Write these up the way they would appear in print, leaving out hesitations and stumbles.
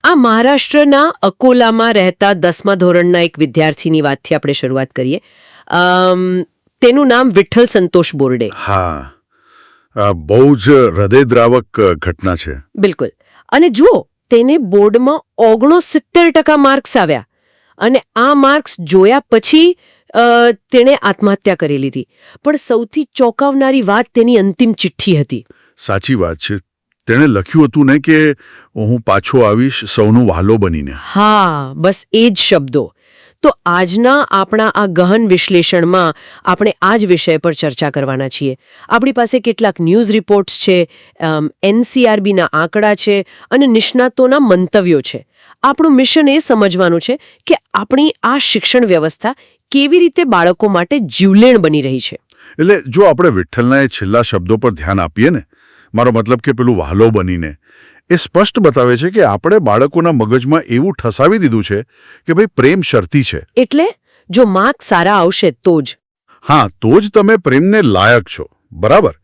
આ મહારાષ્ટ્રના અકોલામાં રહેતા 10મા ધોરણના એક વિદ્યાર્થીની વાતથી આપણે શરૂઆત કરીએ. તેનું નામ વિઠ્ઠલ સંતોષ બોરડે. હા, બહુ જ હૃદયદ્રાવક ઘટના છે. બિલકુલ. અને જુઓ, તેને બોર્ડમાં 69% માર્ક્સ આવ્યા અને આ માર્ક્સ જોયા પછી તેણે આત્મહત્યા કરી લીધી. પણ સૌથી ચોંકાવનારી વાત તેની અંતિમ ચિઠ્ઠી હતી. સાચી વાત છે. તેણે લખ્યું હતું ને કે હું પાછો આવીશ સૌનો વહાલો બનીને. હા, બસ એ જ શબ્દો. તો આજના આપણા આ ગહન વિશ્લેષણમાં આપણે આ જ વિષય પર ચર્ચા કરવાના છીએ. આપણી પાસે કેટલાક ન્યૂઝ રિપોર્ટ્સ છે, NCRBના આંકડા છે અને નિષ્ણાતોના મંતવ્યો છે. આપણું મિશન એ સમજવાનું છે કે આપણી આ શિક્ષણ વ્યવસ્થા કેવી રીતે બાળકો માટે જીવલેણ બની રહી છે. એટલે જો આપણે વિઠ્ઠલના એ છેલ્લા શબ્દો પર ધ્યાન આપીએ ને, મારો મતલબ કે પેલું વહાલો બનીને, એ સ્પષ્ટ બતાવે છે કે આપણે બાળકોના મગજમાં એવું ઠસાવી દીધું છે કે ભાઈ પ્રેમ શરતી છે. એટલે જો માર્ક સારા આવશે તો જ. હા, તો જ તમે પ્રેમને લાયક છો. બરાબર.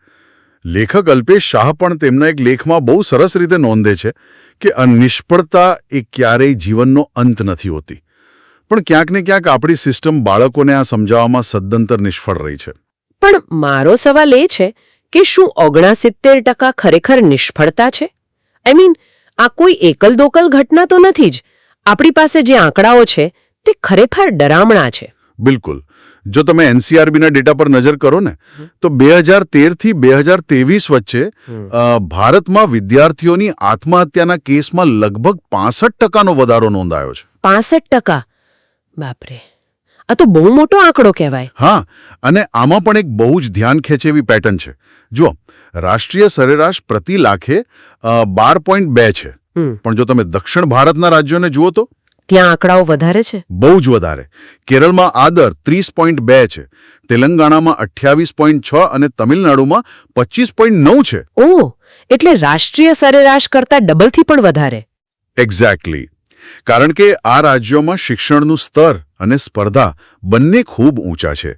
લેખક અલ્પેશ શાહ પણ તેમના એક લેખમાં બહુ સરસ રીતે નોંધે છે કે નિષ્ફળતા એ ક્યારેય જીવનનો અંત નથી હોતી. પણ ક્યાંક ને ક્યાંક આપણી સિસ્ટમ બાળકોને આ સમજાવવામાં સદંતર નિષ્ફળ રહી છે. પણ મારો સવાલ એ છે કે શું 69% ખરેખર નિષ્ફળતા છે? આ કોઈ એકલ દોકલ ઘટના તો નથી જ. આપણી પાસે જે આંકડાઓ છે તે ખરેખર ડરામણા છે. બિલકુલ. જો તમે NCRBના ડેટા પર નજર કરો ને, તો 2013 થી 2023 વચ્ચે ભારતમાં વિદ્યાર્થીઓની આત્મહત્યાના કેસમાં લગભગ 65% વધારો નોંધાયો છે. 65%? બાપરે, આ તો બહુ મોટો આંકડો કહેવાય. હા, અને આમાં પણ એક બહુ જ ધ્યાન ખેંચે એવી પેટર્ન છે. જુઓ, રાષ્ટ્રીય સરેરાશ પ્રતિ લાખે 12.2 છે. પણ જો તમે દક્ષિણ ભારતના રાજ્યોને જુઓ તો ત્યાં આંકડાઓ વધારે છે. બહુ જ વધારે. કેરળમાં આ દર 30.2 છે, તેલંગાણામાં 28.6 અને તમિલનાડુમાં 25.9 છે. ઓહ, એટલે રાષ્ટ્રીય સરેરાશ કરતા ડબલથી પણ વધારે. એક્ઝેક્ટલી. કારણ કે આ રાજ્યોમાં શિક્ષણનું સ્તર અને સ્પર્ધા બંને ખૂબ ઊંચા છે.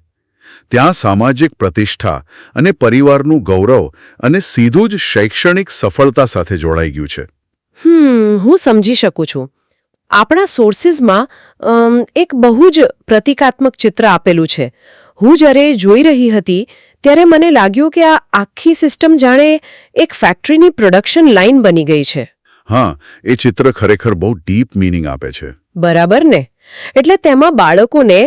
ત્યાં સામાજિક પ્રતિષ્ઠા અને પરિવારનું ગૌરવ અને સીધું જ શૈક્ષણિક સફળતા સાથે જોડાઈ ગયું છે. હું સમજી શકું છું. આપણા સોર્સિસમાં એક બહુ જ પ્રતિકાત્મક ચિત્ર આપેલું છે. હું જ્યારે જોઈ રહી હતી ત્યારે મને લાગ્યું કે આ આખી સિસ્ટમ જાણે એક ફેક્ટરીની પ્રોડક્શન લાઇન બની ગઈ છે. હા, એ ચિત્ર ખરેખર બહુ ડીપ મીનિંગ આપે છે. બરાબર ને? એટલે તેમાં બાળકોને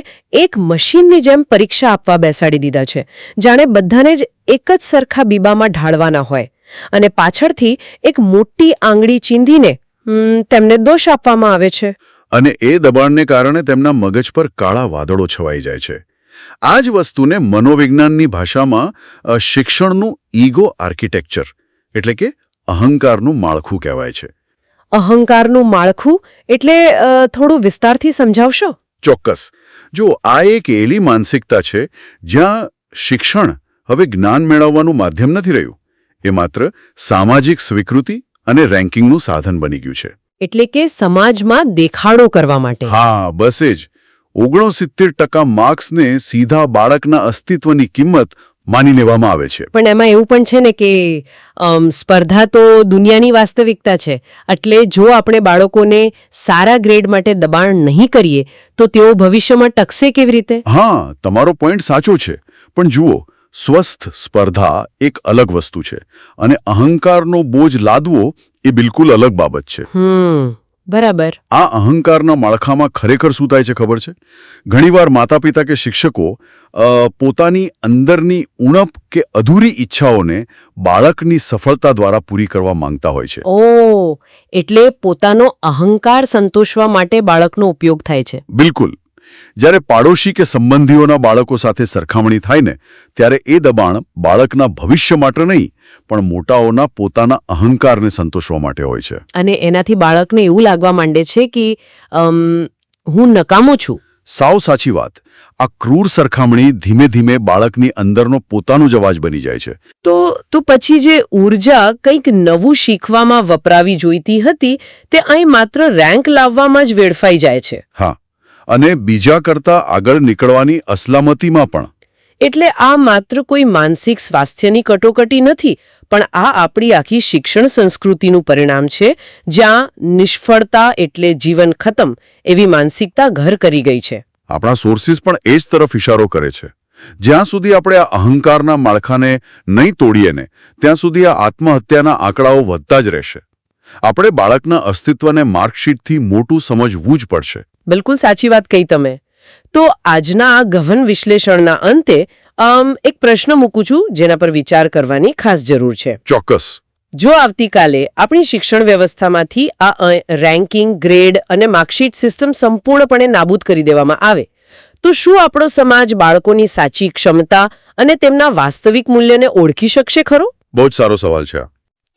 એક મશીનની જેમ પરીક્ષા આપવા બેસાડી દીધા છે. જાણે બધાને જ એક જ સરખા બીબામાં ઢાળવાના હોય અને પાછળથી એક મોટી આંગળી ચીંધીને તેમને દોષ આપવામાં આવે છે. અને એ દબાણને કારણે તેમના મગજ પર કાળા વાદળો છવાઈ જાય છે. આ જ વસ્તુને મનોવિજ્ઞાનની ભાષામાં શિક્ષણનું ઈગો આર્કિટેક્ચર એટલે કે અહંકારનું માળખું કહેવાય છે. અહંકારનું માળખું એટલે થોડું વિસ્તારથી સમજાવશો? ચોક્કસ. જો આ એક એવી માનસિકતા છે જ્યાં શિક્ષણ હવે જ્ઞાન મેળવવાનું માધ્યમ નથી રહ્યું. એ માત્ર સામાજિક સ્વીકૃતિ અને રેન્કિંગનું સાધન બની ગયું છે. એટલે કે સમાજમાં દેખાડો કરવા માટે. હા, બસ એ જ. 69% માર્ક્સને સીધા બાળકના અસ્તિત્વની કિંમત માની લેવામાં આવે છે. પણ એમાં એવું પણ છે ને કે સ્પર્ધા તો દુનિયાની વાસ્તવિકતા છે. એટલે જો આપણે બાળકોને સારા ગ્રેડ માટે દબાણ નહીં કરીએ તો તેઓ ભવિષ્યમાં ટકશે કેવી રીતે? હા, તમારો પોઈન્ટ સાચો છે. પણ જુઓ, સ્વસ્થ સ્પર્ધા એક અલગ વસ્તુ છે અને અહંકારનો બોજ લાદવો એ બિલકુલ અલગ બાબત છે. બરાબર. આ અહંકારના માળખામાં ખરેખર શું થાય છે ખબર છે? ઘણીવાર માતા પિતા કે શિક્ષકો પોતાની અંદરની ઉણપ કે અધૂરી ઈચ્છાઓને બાળકની સફળતા દ્વારા પૂરી કરવા માંગતા હોય છે. ઓહ, એટલે પોતાનો અહંકાર સંતોષવા માટે બાળકનો ઉપયોગ થાય છે. બિલકુલ. જ્યારે પાડોશી કે સંબંધીઓના બાળકો સાથે સરખામણી થાય ને, ત્યારે એ દબાણ બાળકના ભવિષ્ય માટે નહીં પણ મોટાઓના પોતાના અહંકારને સંતોષવા માટે હોય છે. અને એનાથી બાળકને એવું લાગવા માંડે છે કે હું નકામો છું. સાવ સાચી વાત. આ ક્રૂર સરખામણી ધીમે ધીમે બાળકની અંદરનો પોતાનો જ અવાજ બની જાય છે. તો પછી જે ઊર્જા કંઈક નવું શીખવામાં વપરાવી જોઈતી હતી તે અહીં માત્ર રેન્ક લાવવામાં જ વેડફાઈ જાય છે. હા, અને બીજા કરતા આગળ નીકળવાની અસલામતીમાં પણ. એટલે આ માત્ર કોઈ માનસિક સ્વાસ્થ્યની કટોકટી નથી પણ આ આપણી આખી શિક્ષણ સંસ્કૃતિનું પરિણામ છે, જ્યાં નિષ્ફળતા એટલે જીવન ખતમ એવી માનસિકતા ઘર કરી ગઈ છે. આપણા સોર્સિસ પણ એ જ તરફ ઇશારો કરે છે. જ્યાં સુધી આપણે આ અહંકારના માળખાને નહીં તોડીએ ને ત્યાં સુધી આ આત્મહત્યાના આંકડાઓ વધતા જ રહેશે. આપણે બાળકના અસ્તિત્વને માર્કશીટથી મોટું સમજવું જ પડશે. બિલકુલ સાચી વાત કહી તમે. તો આજના આ ગહન વિશ્લેષણના અંતે એક પ્રશ્ન મૂકું છું જેના પર વિચાર કરવાની ખાસ જરૂર છે. ચોક્કસ. જો આવતીકાલે આપણી શિક્ષણ વ્યવસ્થામાંથી આ રેન્કિંગ, ગ્રેડ અને માર્કશીટ સિસ્ટમ સંપૂર્ણપણે નાબૂદ કરી દેવામાં આવે તો શું આપણો સમાજ બાળકોની સાચી ક્ષમતા અને તેમના વાસ્તવિક મૂલ્યને ઓળખી શકશે ખરો? બહુ જ સારો સવાલ છે.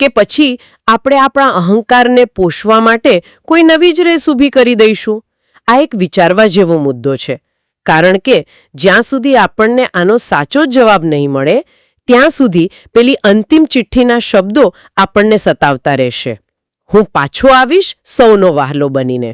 કે પછી આપણે આપણા અહંકારને પોષવા માટે કોઈ નવી જ રેસ ઊભી કરી દઈશું? આ એક વિચારવા જેવો મુદ્દો છે, કારણ કે જ્યાં સુધી આપણને આનો સાચો જવાબ નહીં મળે ત્યાં સુધી પેલી અંતિમ ચિઠ્ઠીના શબ્દો આપણને સતાવતા રહેશે. હું પાછો આવીશ સૌનો વહાલો બનીને.